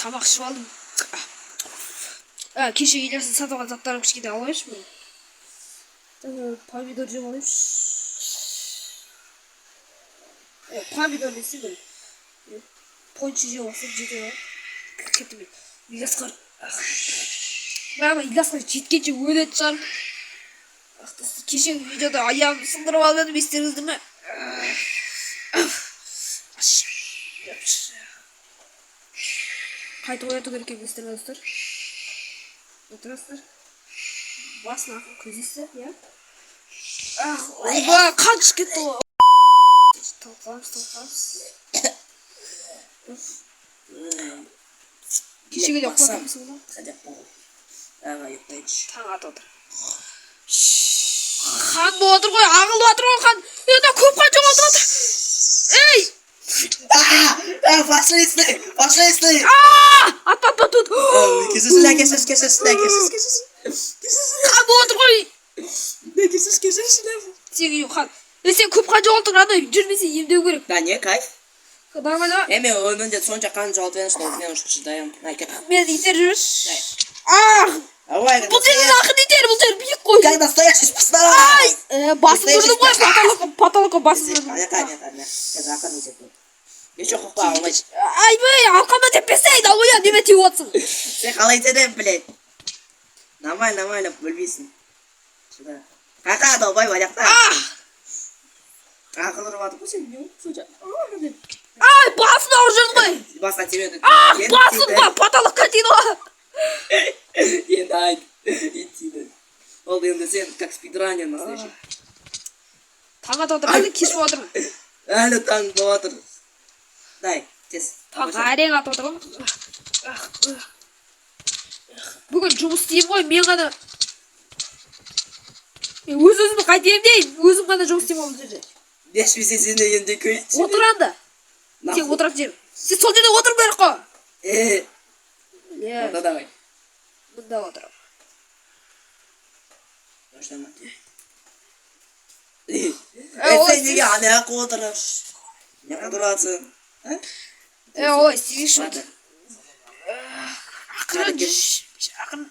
тамақ ішіп алдым. Кеше елерсін сатып алған заттарым кішкене алайыншы мен. Помидор жеп алайыншы. Помидор десе бір. Пончи жеп алсам жете бар. Кетті мен. Ильясқа. Мама Ильясқа жеткенше өлетін шығар. Кешегі видеода аяғымды сындырып алып едім, естеріңізде ме? Қайта ояту керек екен, естеріңіздер. Отырасыздар. Басын ақын көзесі, иә? Ойба, қаншы кетті ғой. Талқаламыз. Кешегі де қуатымысың ба? Таң аты отыр. Хан болып отыр ғой, ағылып отыр ғой хан. Енді көп қан жоғалтып отыр. Ей! Пошли. At. Kesesiz. Хан болып отыр ғой. Kesesiz. Сен хан. Сен көп қан жоғалтыр, ана жүрмесе емдеу керек. Да не, кайф. Нормально. Мен önünde сонша қан жоғалтып что мен уже шыдаймын. Мен итер жүріш. Давай. Бұл сенің ақын итер, бұл сен биік қой. Как настоящий пацан. Басын ұрдым ғой, потолокқа басын ұрдым. Конечно. Я ақын итер. Еще қоқпа алмайшы. Айбай, алқама теппесей, далбоя, неме тиіп отсың. Сен қалай итеді, блядь. Нормально, бөлбейсің. Сюда. Кака, долбай, ваяқта. Ақыл ұрып атып, сен не болды? Ай, басын ауыр жүрді ғой. Басына тимеді. Басын ба, потолокқа тиді ғой. Енді айт, тиді. Ол енді сен как спидранер настоящий. Таң ата отыр, әлі кеш болып отыр. Әлі таң болып отыр. Дай, тез. Таң әрең атып отыр ғой. Бүгін жұмыс істеймін ғой, мен ғана. Мен өз-өзімді қайтемін деймін, өзім ғана жұмыс істеймін ол жерде. Дешпесе сені енді көйтші. Отыр анда. Сен отыратын жерім. Сен сол жерде отыру керек қой. Онда давай. Мұнда отырам. Сен неге ана отырып? Неге тұрасың? Ой, сен шо? Ақырын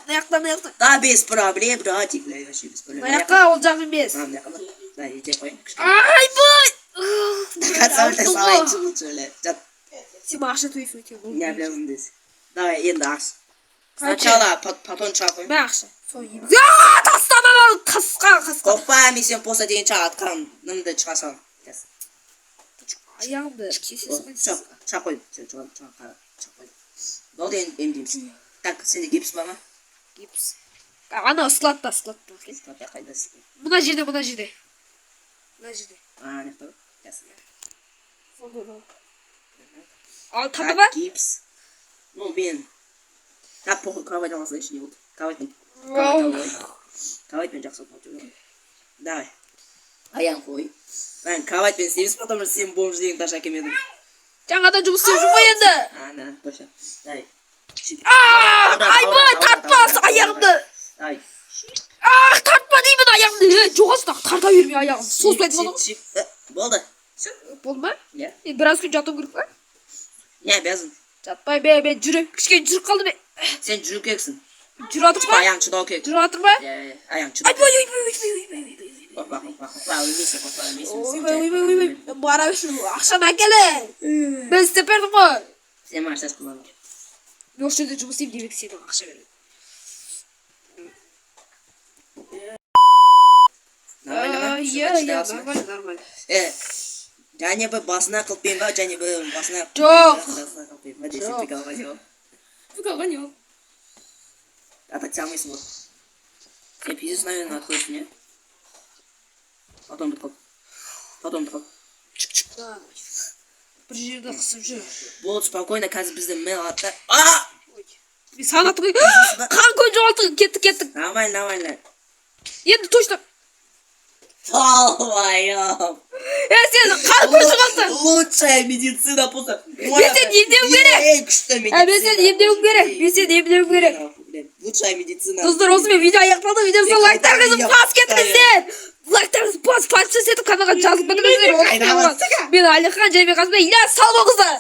аяқтан. Да, без проблем, братик. Аяққа ол жақ емес. Да, ете қой. Айбай! Доказывай салайыншы лучше, бля. Сен ақша төлейсің өткен. Не обязан здесь. Давай, енді ақша. Сначала, потом чапай. Мен ақша. Тастан қасқа. Қорықпа, мен сен поста деген атқанымды шығасам. Аяғымды кесесің. Чақой. Чақой. Болды емдейміз. Так, сенде гипс ба ма? Гипс. Ана ысылатты. Ысылатты қайда ысылатты? Мына жерде. Не қой? Ал тады ба? Гипс. Ну, мен. Так, похуй, кровать аласайшы, не болды. Кроватьмен жақсы отыр. Давай. Аян қой. Мен кроватьмен істейміз, потому что сен бомж деген таш әкемедің. Жаңадан жұмыс істеп жүр ғой енді. Да, точно. Давай. Айбай, тартпас аяғымды. Давай. Тартпа деймін аяғымды. Жоғасына тарта бермей аяғымды. Созбайды болу ғой. Болды. Болды ма? Иә. Біраз күн жатуым керек па? Не обязан. Жатпай бе, мен кішкене жүріп қалды бе. Сен жүру керексің. Жүріп атыр ба? Аяң шыдау керек. Жүріп атыр ба? Аяң шыдау керек. Ойбай. Бара үшін ақшаны әкелі. Мен істеп бердім ғой. Сен марсас құланың. Мен осы жерде жұмыс істеймін демек сенің ақша береді. Нормально. Және бір басына қылпен ба, және бір басына Приколған жоқ. А так самайсың ғой. Сен пиздец, наверное, откроешь, не? Потом бітқал. Бір жерді қысып жүр. Болды, спокойно, қазір бізді мен атты. Мен саған аттым ғой. Қан көз жоғалтық, кеттік. Нормально. Енді точно. Албайым. Сен қан көз жоғалтық. Лучшая медицина просто. Мен сен емдеуім керек. Ең күшті медицина. Мен сен емдеуім керек. Лучшая медицина. Қыздар, осымен видео аяқталды. Видеосы лайктарыңызды бас кетіріңіздер. Лайктарыңызды бас етіп каналға жазып бітіріңіздер. Мен Әлихан және Ильяс, сау болыңыздар.